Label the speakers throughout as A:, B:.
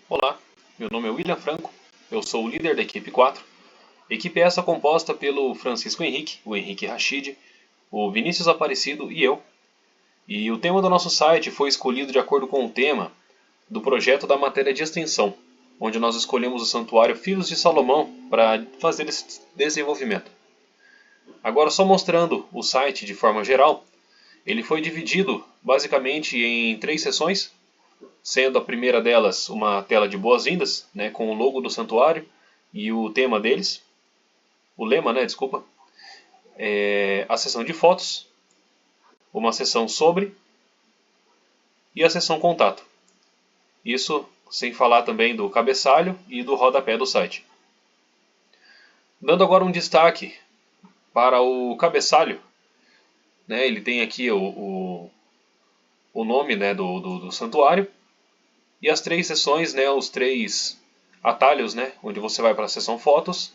A: Olá, meu nome é William Franco, eu sou o líder da equipe 4. Equipe essa composta pelo Francisco Henrique, o Henrique Rachid, o Vinícius Aparecido e eu. E o tema do nosso site foi escolhido de acordo com o tema do projeto da matéria de extensão, onde nós escolhemos o santuário Filhos de Salomão para fazer esse desenvolvimento. Agora, só mostrando o site de forma geral, ele foi dividido basicamente em 3 seções, sendo a primeira delas uma tela de boas-vindas, né, com o logo do santuário e o tema deles, o lema, né, desculpa, a seção de fotos, uma seção sobre e a seção contato. Isso sem falar também do cabeçalho e do rodapé do site. Dando agora um destaque para o cabeçalho, né, ele tem aqui o nome, né, do santuário e as 3 seções, né, os 3 atalhos, né, onde você vai para a seção fotos,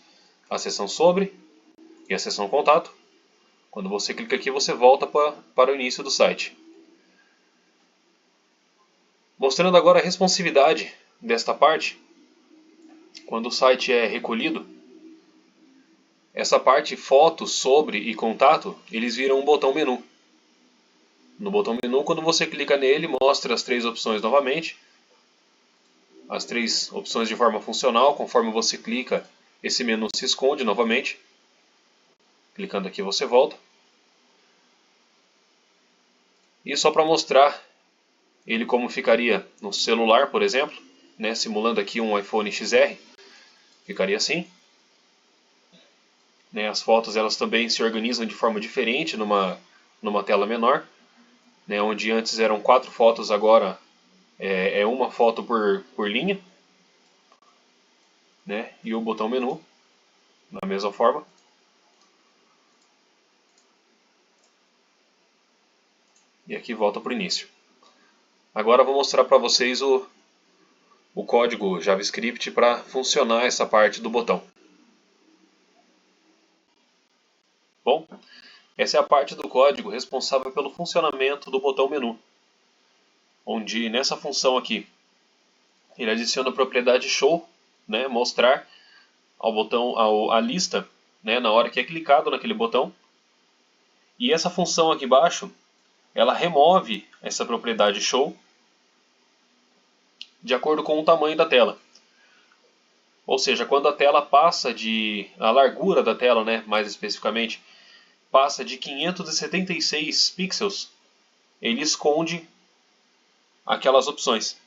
A: a seção sobre e a seção contato. Quando você clica aqui, você volta para o início do site. Mostrando agora a responsividade desta parte, quando o site é recolhido, essa parte fotos, sobre e contato, eles viram um botão menu. No botão menu, quando você clica nele, mostra as 3 opções novamente. As 3 opções de forma funcional, conforme você clica, esse menu se esconde novamente. Clicando aqui você volta. E só para mostrar ele como ficaria no celular, por exemplo, né, simulando aqui um iPhone XR, ficaria assim. Né, as fotos elas também se organizam de forma diferente numa tela menor, né, onde antes eram 4 fotos, agora é uma foto por linha, né, e o botão menu da mesma forma. E aqui volta para o início. Agora eu vou mostrar para vocês o código JavaScript para funcionar essa parte do botão. Bom, essa é a parte do código responsável pelo funcionamento do botão menu, onde nessa função aqui ele adiciona a propriedade show, né, mostrar ao botão a lista, né, na hora que é clicado naquele botão. E essa função aqui embaixo, ela remove essa propriedade show de acordo com o tamanho da tela. Ou seja, quando a tela passa a largura da tela, né, mais especificamente, passa de 576 pixels, ele esconde aquelas opções.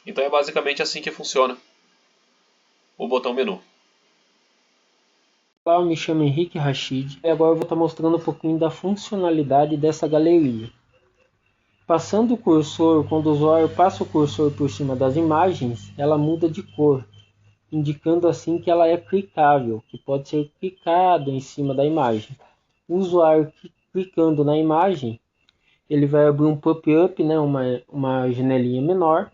A: Então é basicamente assim que funciona o botão menu.
B: Olá, eu me chamo Henrique Rachid e agora eu vou estar mostrando um pouquinho da funcionalidade dessa galeria. Passando o cursor, quando o usuário passa o cursor por cima das imagens, ela muda de cor, indicando assim que ela é clicável, que pode ser clicado em cima da imagem. O usuário clicando na imagem, ele vai abrir um pop-up, né, uma janelinha menor,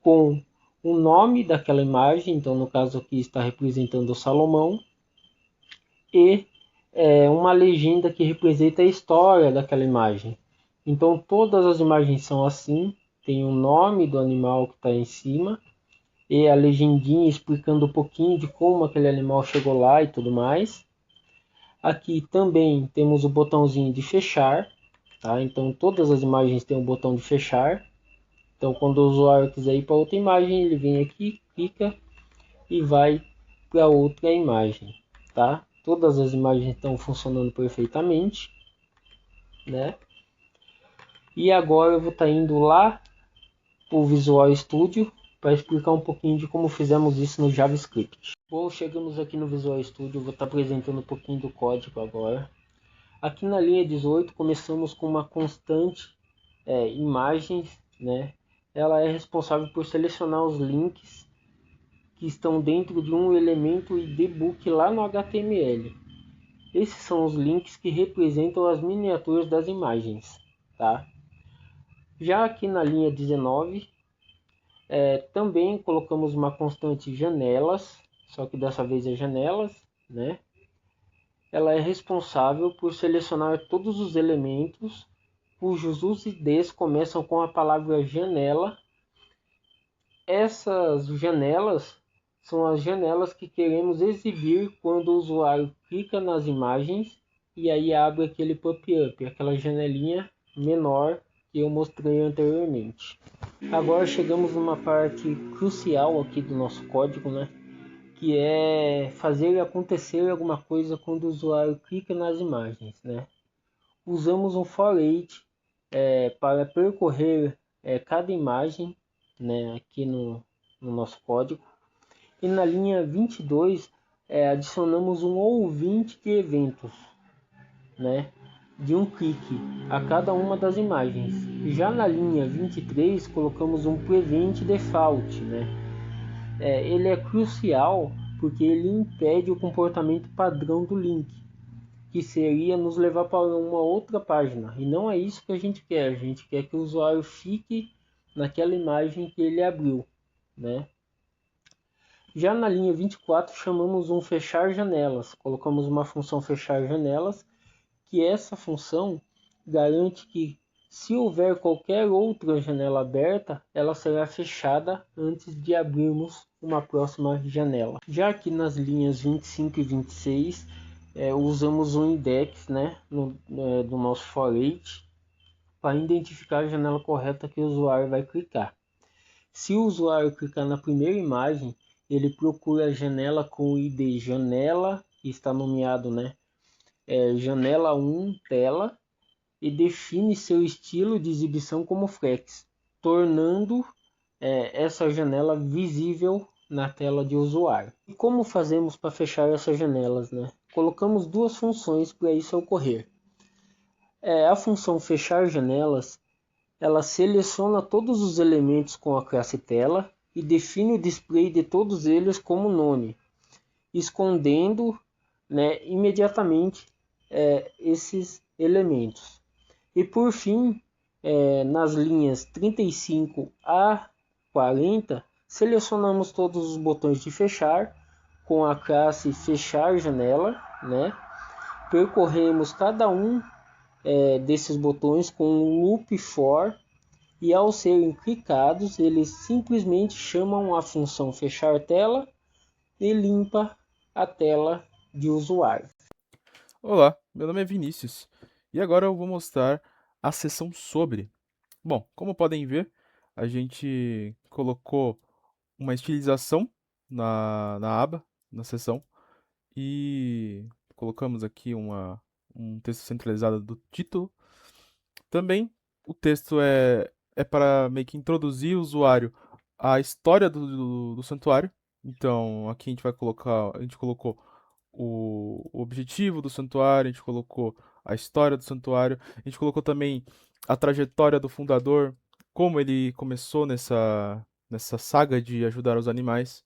B: com o nome daquela imagem, então no caso aqui está representando o Salomão, e uma legenda que representa a história daquela imagem. Então todas as imagens são assim, tem o nome do animal que está em cima e a legendinha explicando um pouquinho de como aquele animal chegou lá e tudo mais. Aqui também temos o botãozinho de fechar, tá? Então todas as imagens têm um botão de fechar. Então quando o usuário quiser ir para outra imagem, ele vem aqui, clica e vai para outra imagem, tá? Todas as imagens estão funcionando perfeitamente, né? E agora eu vou estar indo lá para o Visual Studio para explicar um pouquinho de como fizemos isso no JavaScript. Bom, chegamos aqui no Visual Studio, eu vou estar apresentando um pouquinho do código agora. Aqui na linha 18 começamos com uma constante imagens, né? Ela é responsável por selecionar os links que estão dentro de um elemento IDBook lá no HTML. Esses são os links que representam as miniaturas das imagens, tá? Já aqui na linha 19, também colocamos uma constante janelas, só que dessa vez é janelas, né? Ela é responsável por selecionar todos os elementos cujos UIDs começam com a palavra janela Essas janelas são as janelas que queremos exibir quando o usuário clica nas imagens e aí abre aquele pop-up, aquela janelinha menor que eu mostrei anteriormente. Agora chegamos numa parte crucial aqui do nosso código, né? Que é fazer acontecer alguma coisa quando o usuário clica nas imagens, né? Usamos um for each para percorrer cada imagem, né, aqui no nosso código. E na linha 22 adicionamos um ouvinte de eventos, né, de um clique a cada uma das imagens. Já na linha 23 colocamos um prevent default, né? Ele é crucial porque ele impede o comportamento padrão do link, que seria nos levar para uma outra página. E não é isso que a gente quer. A gente quer que o usuário fique naquela imagem que ele abriu, né? Já na linha 24 chamamos um fechar janelas. Colocamos uma função fechar janelas, que essa função garante que se houver qualquer outra janela aberta, ela será fechada antes de abrirmos uma próxima janela. Já aqui nas linhas 25 e 26, usamos o index, né, do nosso for each para identificar a janela correta que o usuário vai clicar. Se o usuário clicar na primeira imagem, ele procura a janela com o ID janela, que está nomeado, né, janela 1 tela, e define seu estilo de exibição como flex, tornando essa janela visível na tela de usuário. E como fazemos para fechar essas janelas, né? Colocamos duas funções para isso ocorrer. A função fechar janelas, ela seleciona todos os elementos com a classe tela e define o display de todos eles como nome, escondendo, né, imediatamente esses elementos. E por fim, nas linhas 35 a 40, selecionamos todos os botões de fechar com a classe fechar janela, né? Percorremos cada um desses botões com um loop for e ao serem clicados, eles simplesmente chamam a função fechar tela e limpa a tela de usuário.
C: Olá, meu nome é Vinícius e agora eu vou mostrar a seção sobre. Bom, como podem ver, a gente colocou uma estilização na aba, na seção, e colocamos aqui um texto centralizado do título. Também o texto é para meio que introduzir o usuário à história do santuário. Então aqui a gente vai colocar, a gente colocou o objetivo do santuário, a gente colocou a história do santuário, a gente colocou também a trajetória do fundador, como ele começou nessa saga de ajudar os animais.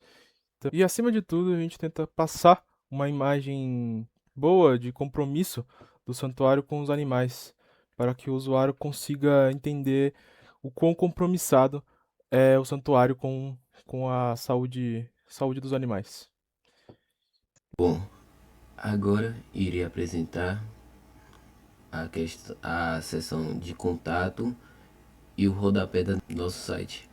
C: E acima de tudo, a gente tenta passar uma imagem boa de compromisso do santuário com os animais, para que o usuário consiga entender o quão compromissado é o santuário com a saúde dos animais.
D: Bom, agora irei apresentar a seção de contato e o rodapé do nosso site.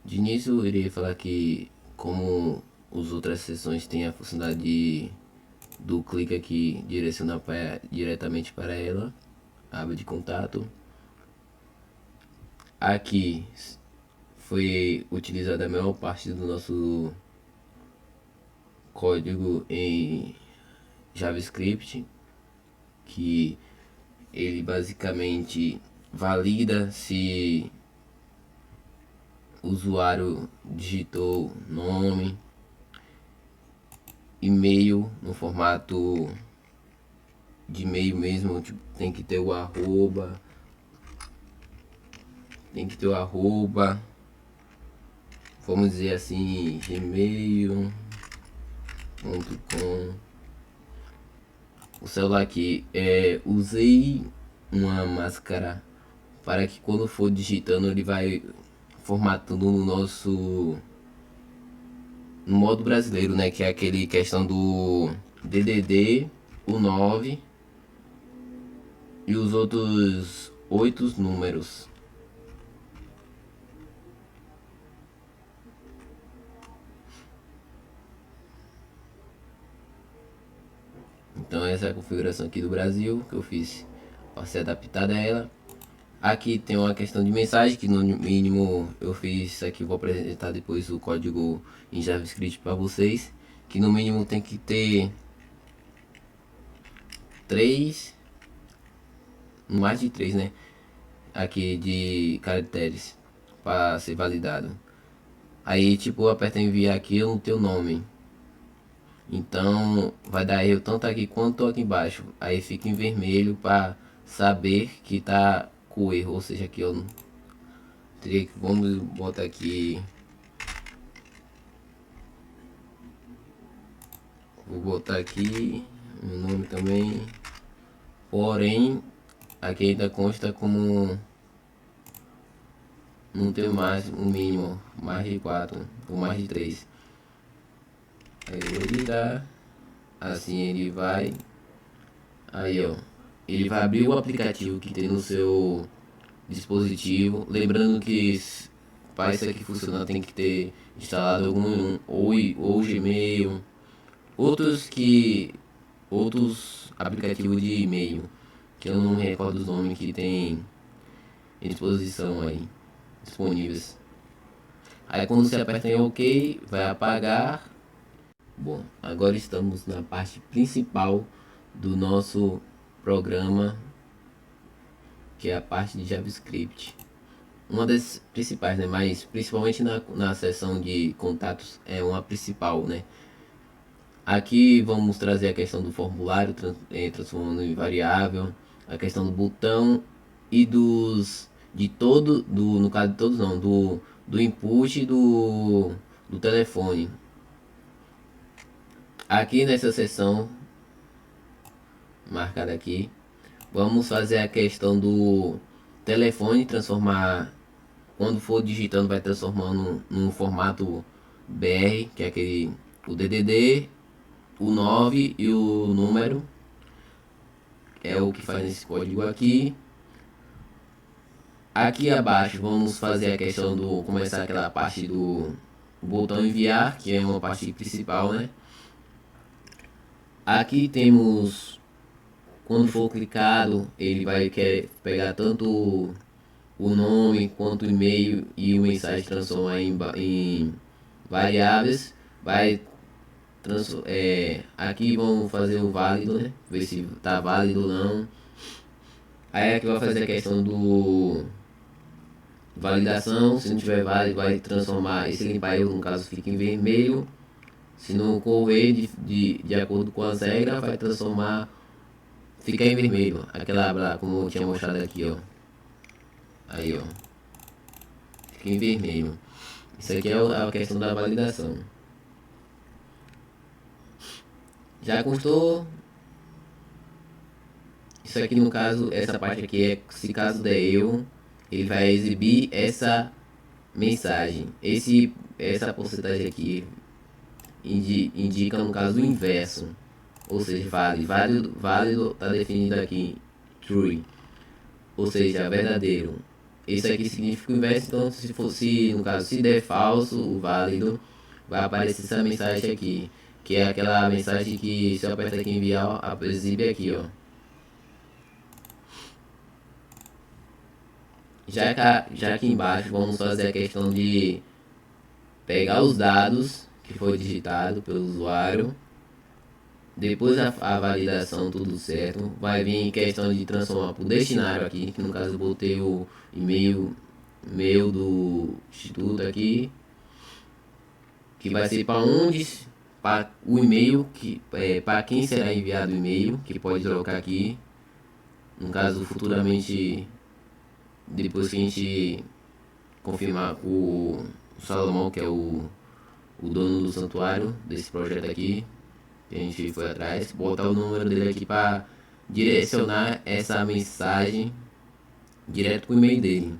D: De início, eu irei falar que, como as outras seções têm a funcionalidade do clique aqui direcionar diretamente para ela, a aba de contato. Aqui foi utilizada a maior parte do nosso código em JavaScript, que ele basicamente valida se o usuário digitou nome, e-mail no formato de e-mail mesmo, tipo, tem que ter o arroba, vamos dizer assim, gmail.com. O celular aqui, usei uma máscara para que quando for digitando ele vai formatando no modo brasileiro, né, que é aquele questão do DDD, o 9 e os outros 8 números. Então essa é a configuração aqui do Brasil que eu fiz para ser adaptada a ela. Aqui tem uma questão de mensagem que no mínimo eu fiz isso aqui, vou apresentar depois o código em JavaScript para vocês, que no mínimo tem que ter 3, mais de 3, né, aqui de caracteres para ser validado. Aí tipo eu aperto enviar aqui, eu não tenho nome, então vai dar erro tanto aqui quanto aqui embaixo. Aí fica em vermelho para saber que tá com erro, ou seja, aqui eu não teria que, vamos botar aqui, vou botar aqui meu nome também, porém aqui ainda consta como não tem mais um mínimo, mais de 4 ou mais de 3. Aí eu vou editar, assim ele vai, aí ó, ele vai abrir o aplicativo que tem no seu dispositivo. Lembrando que para isso aqui funcionar tem que ter instalado algum ou Gmail, outros aplicativos de e-mail que eu não me recordo os nomes que tem em disposição aí disponíveis. Aí quando você aperta em OK, vai apagar. Bom, agora estamos na parte principal do nosso programa, que é a parte de JavaScript. Uma das principais, né? Mas principalmente na seção de contatos é uma principal, né? Aqui vamos trazer a questão do formulário, transformando em variável, a questão do botão e no caso de todos não, do input do telefone. Aqui nessa seção marcada aqui, vamos fazer a questão do telefone, transformar, quando for digitando vai transformando num formato BR, que é aquele, o DDD, o 9 e o número, é o que faz esse código aqui. Aqui abaixo vamos fazer a questão do, começar aquela parte do botão enviar, que é uma parte principal, né? Aqui temos, quando for clicado, ele vai querer pegar tanto o nome quanto o e-mail e o mensagem, transformar em variáveis. Aqui vamos fazer o válido, né? Ver se tá válido ou não. Aí aqui vai fazer a questão do validação. Se não tiver válido, vai transformar esse limpar erro, no caso fica em vermelho. Se não ocorrer de acordo com as regras, vai transformar, fica em vermelho, aquela lá, como eu tinha mostrado aqui, ó. Aí, ó, fica em vermelho. Isso aqui é a questão da validação. Já constou. Isso aqui no caso, essa parte aqui é, se caso der erro, ele vai exibir essa mensagem. Essa porcentagem aqui indica no caso o inverso, ou seja, válido está definido aqui true, ou seja, verdadeiro. Esse aqui significa o inverso, então se fosse, no caso, se der falso, o válido, vai aparecer essa mensagem aqui, que é aquela mensagem que se eu apertar aqui em enviar, exibe aqui, ó. Já aqui embaixo vamos fazer a questão de pegar os dados que foi digitado pelo usuário. Depois a validação tudo certo, vai vir em questão de transformar para o destinário aqui, que no caso eu botei o e-mail do instituto aqui, que vai ser para onde, para o e-mail, que para quem será enviado o e-mail, que pode trocar aqui, no caso futuramente, depois que a gente confirmar com o Salomão, que é o dono do santuário desse projeto aqui, que a gente foi atrás, botar o número dele aqui para direcionar essa mensagem direto para o e-mail dele.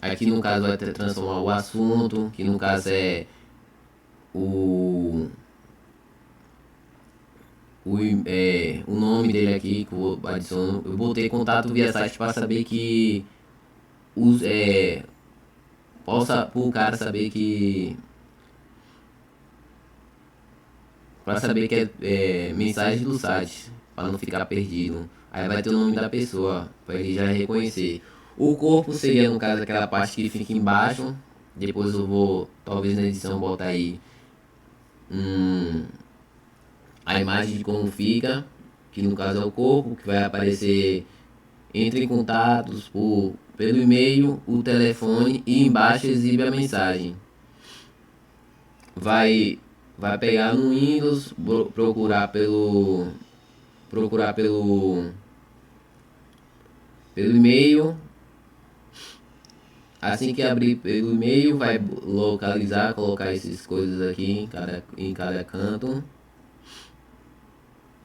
D: Aqui no caso vai transformar o assunto, que no caso é o nome dele aqui, que eu adiciono. Eu botei contato via site para saber que para o cara saber que, para saber que é mensagem do site, para não ficar perdido. Aí vai ter o nome da pessoa, para ele já reconhecer. O corpo seria, no caso, aquela parte que fica embaixo. Depois eu vou, talvez na edição, botar aí a imagem de como fica, que no caso é o corpo, que vai aparecer entre em contatos pelo e-mail, o telefone e embaixo exibe a mensagem. Vai pegar no Windows, procurar pelo e-mail. Assim que abrir pelo e-mail, vai localizar, colocar essas coisas aqui em cada canto.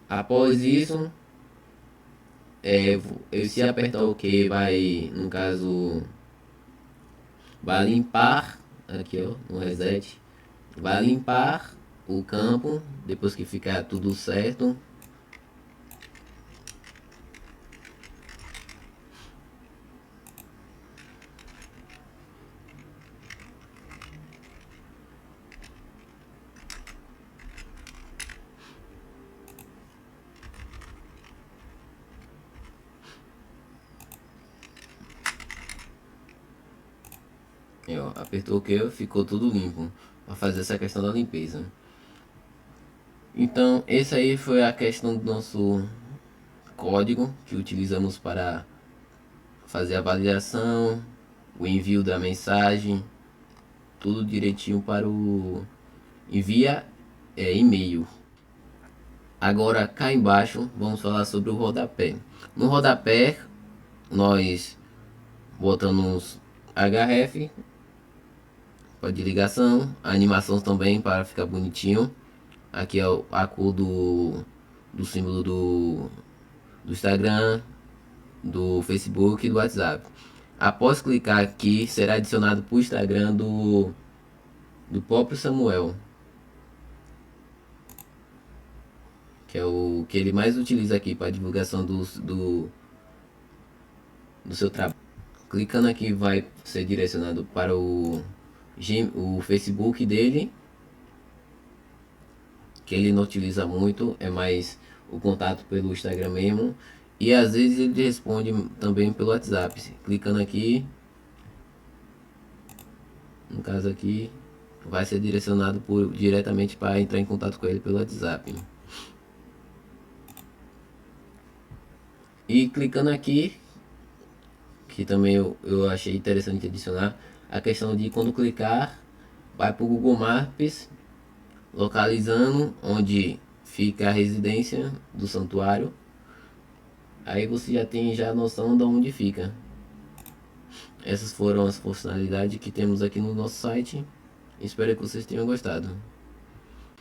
D: Após isso, se apertar OK, vai, no caso, vai limpar, aqui ó, no reset, vai limpar o campo, depois que ficar tudo certo. E, ó, apertou OK, ficou tudo limpo para fazer essa questão da limpeza. Então, essa aí foi a questão do nosso código que utilizamos para fazer a validação, o envio da mensagem, tudo direitinho para o envia e-mail. Agora cá embaixo vamos falar sobre o rodapé. No rodapé nós botamos HF de ligação, animação também para ficar bonitinho. Aqui é a cor do símbolo do Instagram, do Facebook e do WhatsApp. Após clicar aqui, será adicionado para o Instagram do próprio Samuel, que é o que ele mais utiliza aqui para divulgação do seu trabalho. Clicando aqui vai ser direcionado para o Facebook dele, que ele não utiliza muito, é mais o contato pelo Instagram mesmo. E às vezes ele responde também pelo WhatsApp. Clicando aqui, no caso aqui, vai ser direcionado diretamente para entrar em contato com ele pelo WhatsApp. E clicando aqui, que também eu achei interessante adicionar, a questão de quando clicar, vai para o Google Maps, localizando onde fica a residência do santuário. Aí você já tem a noção de onde fica. Essas foram as funcionalidades que temos aqui no nosso site. Espero que vocês tenham gostado.